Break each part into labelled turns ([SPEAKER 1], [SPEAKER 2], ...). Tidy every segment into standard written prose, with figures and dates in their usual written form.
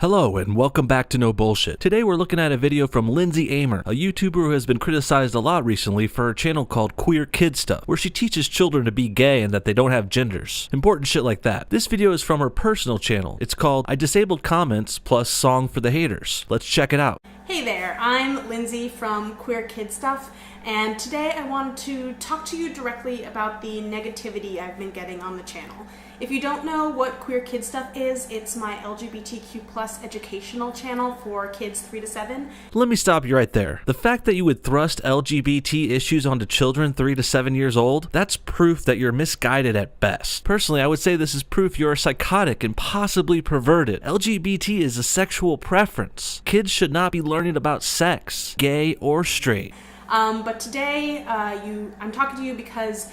[SPEAKER 1] Hello and welcome back to No Bullshit. Today we're looking at a video from Lindsay Amer, a YouTuber who has been criticized a lot recently for her channel called Queer Kid Stuff, where she teaches children to be gay and that they don't have genders. Important shit like that. This video is from her personal channel. It's called I Disabled Comments plus Song for the Haters. Let's check it out.
[SPEAKER 2] Hey there, I'm Lindsay from Queer Kid Stuff, and today I wanted to talk to you directly about the negativity I've been getting on the channel. If you don't know what Queer Kid Stuff is, it's my LGBTQ+ educational channel for kids 3 to 7.
[SPEAKER 1] Let me stop you right there. The fact that you would thrust LGBT issues onto children 3 to 7 years old, that's proof that you're misguided at best. Personally, I would say this is proof you're psychotic and possibly perverted. LGBT is a sexual preference. Kids should not be learning about sex, gay or straight.
[SPEAKER 2] But today, I'm talking to you because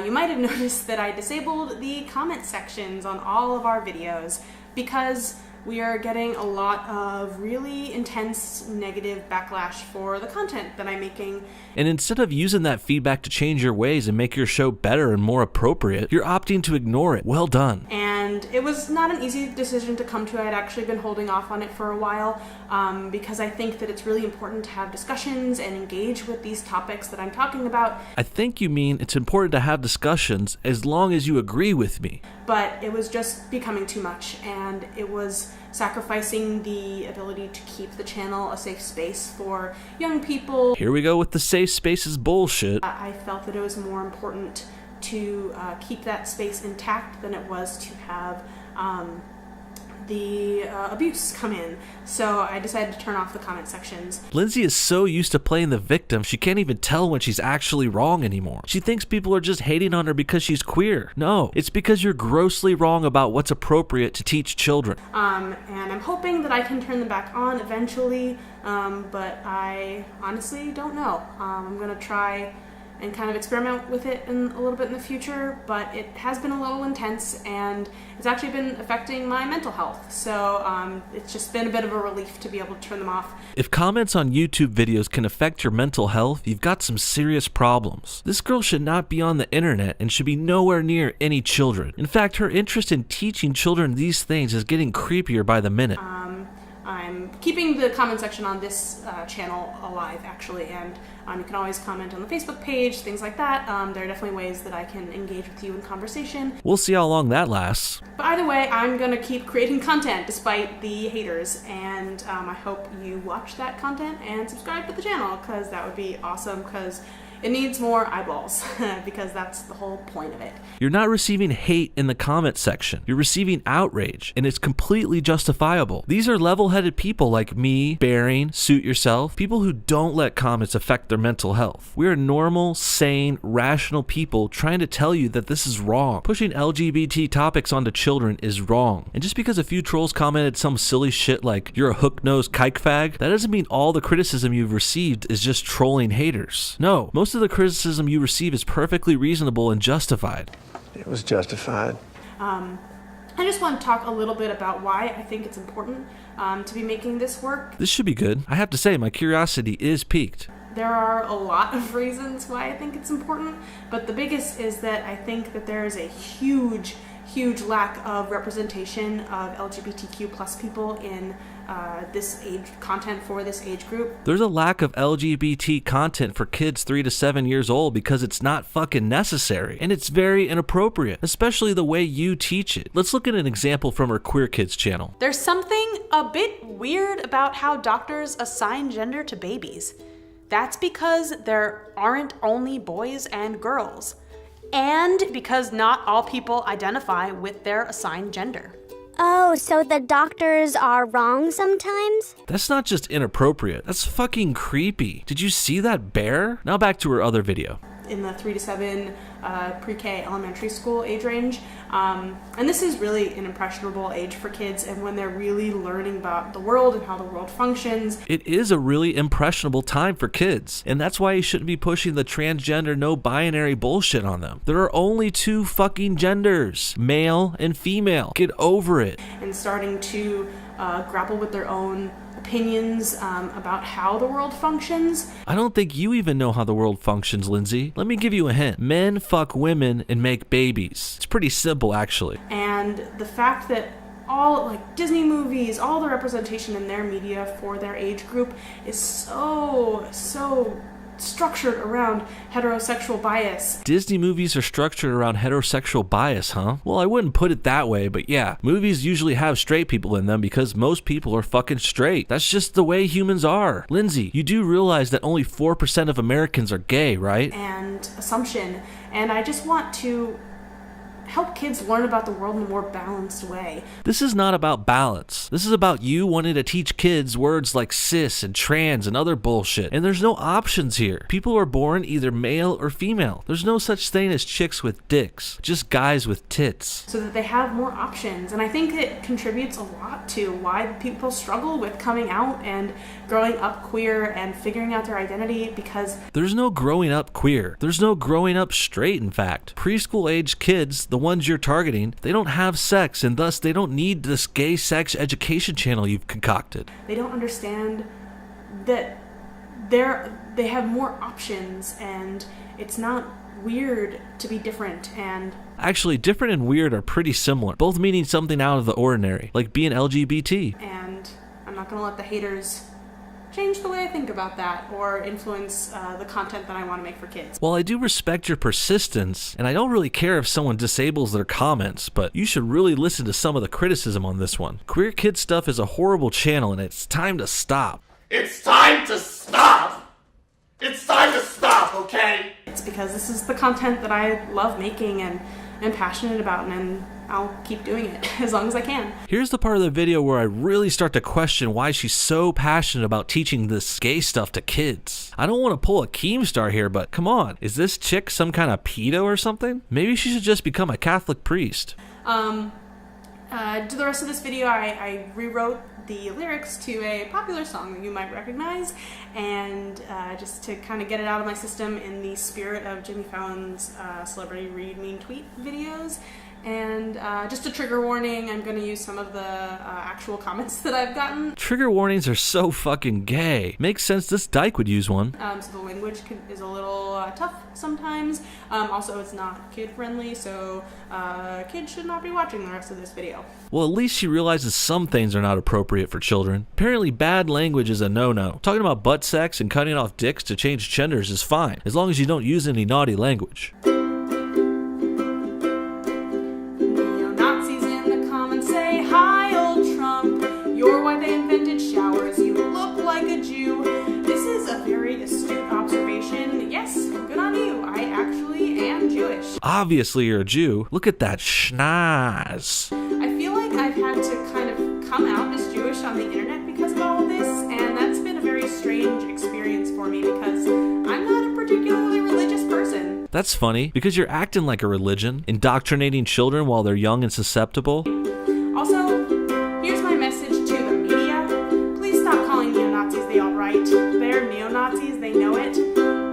[SPEAKER 2] you might have noticed that I disabled the comment sections on all of our videos because we are getting a lot of really intense negative backlash for the content that I'm making.
[SPEAKER 1] And instead of using that feedback to change your ways and make your show better and more appropriate, you're opting to ignore it. Well done.
[SPEAKER 2] And it was not an easy decision to come to. I had actually been holding off on it for a while because I think that it's really important to have discussions and engage with these topics that I'm talking about.
[SPEAKER 1] I think you mean it's important to have discussions as long as you agree with me.
[SPEAKER 2] But it was just becoming too much, and it was sacrificing the ability to keep the channel a safe space for young people.
[SPEAKER 1] Here we go with the safe spaces bullshit.
[SPEAKER 2] I felt that it was more important to keep that space intact than it was to have the abuse come in. So I decided to turn off the comment sections.
[SPEAKER 1] Lindsay is so used to playing the victim, she can't even tell when she's actually wrong anymore. She thinks people are just hating on her because she's queer. No, it's because you're grossly wrong about what's appropriate to teach children.
[SPEAKER 2] And I'm hoping that I can turn them back on eventually, but I honestly don't know. I'm gonna try and kind of experiment with it a little bit in the future, but it has been a little intense and it's actually been affecting my mental health. So it's just been a bit of a relief to be able to turn them off.
[SPEAKER 1] If comments on YouTube videos can affect your mental health, you've got some serious problems. This girl should not be on the internet and should be nowhere near any children. In fact, her interest in teaching children these things is getting creepier by the minute.
[SPEAKER 2] I'm keeping the comment section on this channel alive, actually, and you can always comment on the Facebook page, things like that. There are definitely ways that I can engage with you in conversation.
[SPEAKER 1] We'll see how long that lasts.
[SPEAKER 2] But either way, I'm going to keep creating content despite the haters, and I hope you watch that content and subscribe to the channel, because that would be awesome, because it needs more eyeballs, because that's the whole point of it.
[SPEAKER 1] You're not receiving hate in the comment section. You're receiving outrage, and it's completely justifiable. These are level-headed people like me, Bearing, Suit Yourself, people who don't let comments affect their mental health. We are normal, sane, rational people trying to tell you that this is wrong. Pushing LGBT topics onto children is wrong. And just because a few trolls commented some silly shit like, you're a hook-nosed kike fag, that doesn't mean all the criticism you've received is just trolling haters. No, most of the criticism you receive is perfectly reasonable and justified.
[SPEAKER 3] It was justified.
[SPEAKER 2] I just want to talk a little bit about why I think it's important to be making this work.
[SPEAKER 1] This should be good. I have to say, my curiosity is piqued.
[SPEAKER 2] There are a lot of reasons why I think it's important, but the biggest is that I think that there is a huge lack of representation of LGBTQ+ people in this age content for this age group.
[SPEAKER 1] There's a lack of LGBT content for kids 3 to 7 years old because it's not fucking necessary, and it's very inappropriate, especially the way you teach it. Let's look at an example from her Queer Kids channel.
[SPEAKER 2] There's something a bit weird about how doctors assign gender to babies. That's because there aren't only boys and girls, and because not all people identify with their assigned gender.
[SPEAKER 4] Oh, so the doctors are wrong sometimes?
[SPEAKER 1] That's not just inappropriate, that's fucking creepy. Did you see that bear? Now back to her other video.
[SPEAKER 2] In the 3 to 7 pre-K elementary school age range. And this is really an impressionable age for kids, and when they're really learning about the world and how the world functions.
[SPEAKER 1] It is a really impressionable time for kids, and that's why you shouldn't be pushing the transgender no binary bullshit on them. There are only 2 fucking genders, male and female. Get over it.
[SPEAKER 2] And starting to grapple with their own opinions about how the world functions.
[SPEAKER 1] I don't think you even know how the world functions, Lindsay. Let me give you a hint. Men fuck women and make babies. It's pretty simple, actually.
[SPEAKER 2] And the fact that all like Disney movies, all the representation in their media for their age group is so structured around heterosexual bias.
[SPEAKER 1] Disney movies are structured around heterosexual bias, huh? Well, I wouldn't put it that way, but yeah, movies usually have straight people in them because most people are fucking straight. That's just the way humans are. Lindsay, you do realize that only 4% of Americans are gay, right?
[SPEAKER 2] And assumption. And I just want to help kids learn about the world in a more balanced way.
[SPEAKER 1] This is not about balance. This is about you wanting to teach kids words like cis and trans and other bullshit. And there's no options here. People are born either male or female. There's no such thing as chicks with dicks, just guys with tits.
[SPEAKER 2] So that they have more options. And I think it contributes a lot to why people struggle with coming out and growing up queer and figuring out their identity, because
[SPEAKER 1] there's no growing up queer. There's no growing up straight, in fact. Preschool age kids, the ones you're targeting, they don't have sex, and thus they don't need this gay sex education channel you've concocted.
[SPEAKER 2] They don't understand that they have more options, and it's not weird to be different. And
[SPEAKER 1] actually, different and weird are pretty similar, both meaning something out of the ordinary, like being LGBT.
[SPEAKER 2] And I'm not gonna let the haters change the way I think about that or influence the content that I want to make for kids.
[SPEAKER 1] Well, I do respect your persistence, and I don't really care if someone disables their comments, but you should really listen to some of the criticism on this one. Queer Kid Stuff is a horrible channel, and it's time to stop.
[SPEAKER 5] It's time to stop! It's time to stop, okay?
[SPEAKER 2] It's because this is the content that I love making and am passionate about, and I'll keep doing it as long as I can.
[SPEAKER 1] Here's the part of the video where I really start to question why she's so passionate about teaching this gay stuff to kids. I don't want to pull a Keemstar here, but come on, is this chick some kind of pedo or something? Maybe she should just become a Catholic priest.
[SPEAKER 2] To the rest of this video, I rewrote the lyrics to a popular song that you might recognize, and just to kind of get it out of my system in the spirit of Jimmy Fallon's Celebrity Read Mean Tweet videos. And just a trigger warning, I'm going to use some of the actual comments that I've gotten.
[SPEAKER 1] Trigger warnings are so fucking gay. Makes sense this dyke would use one.
[SPEAKER 2] So the language is a little tough sometimes. Also, it's not kid-friendly, so kids should not be watching the rest of this video.
[SPEAKER 1] Well, at least she realizes some things are not appropriate for children. Apparently, bad language is a no-no. Talking about butt sex and cutting off dicks to change genders is fine, as long as you don't use any naughty language.
[SPEAKER 2] You're why they invented showers. You look like a Jew. This is a very astute observation. Yes, good on you. I actually am Jewish.
[SPEAKER 1] Obviously you're a Jew. Look at that schnoz.
[SPEAKER 2] I feel like I've had to kind of come out as Jewish on the internet because of all of this, and that's been a very strange experience for me because I'm not a particularly religious person.
[SPEAKER 1] That's funny, because you're acting like a religion, indoctrinating children while they're young and susceptible.
[SPEAKER 2] Also, here's my message to the media. Please stop calling neo-Nazis the alt-right. They're neo-Nazis, they know it.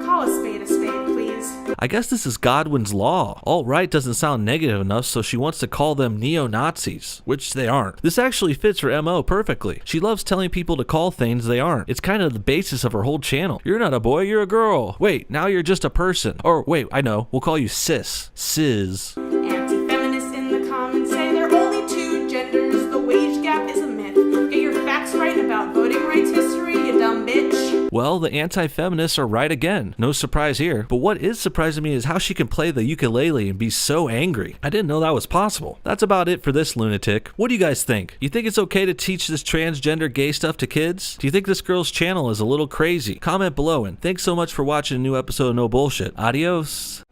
[SPEAKER 2] Call a spade, please.
[SPEAKER 1] I guess this is Godwin's law. Alt-right doesn't sound negative enough, so she wants to call them neo-Nazis, which they aren't. This actually fits her MO perfectly. She loves telling people to call things they aren't. It's kind of the basis of her whole channel. You're not a boy, you're a girl. Wait, now you're just a person. Or wait, I know, we'll call you cis. Cis.
[SPEAKER 2] Anti-feminists in the comments say there are only two genders. The wage gap is a myth. Get your facts right about voting rights history, you dumb bitch.
[SPEAKER 1] Well, the anti-feminists are right again. No surprise here. But what is surprising me is how she can play the ukulele and be so angry. I didn't know that was possible. That's about it for this lunatic. What do you guys think? You think it's okay to teach this transgender gay stuff to kids? Do you think this girl's channel is a little crazy? Comment below, and thanks so much for watching a new episode of No Bullshit. Adios.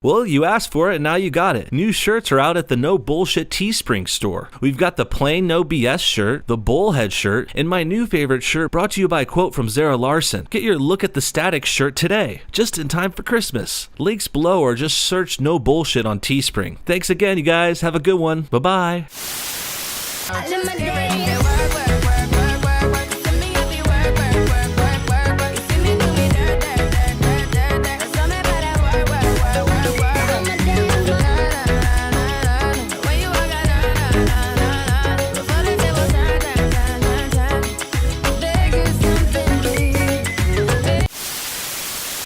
[SPEAKER 1] Well, you asked for it, and now you got it. New shirts are out at the No Bullshit Teespring store. We've got the plain No BS shirt, the Bullhead shirt, and my new favorite shirt brought to you by a quote from Zara Larson. Get your Look at the Static shirt today, just in time for Christmas. Links below, or just search No Bullshit on Teespring. Thanks again, you guys. Have a good one. Bye-bye.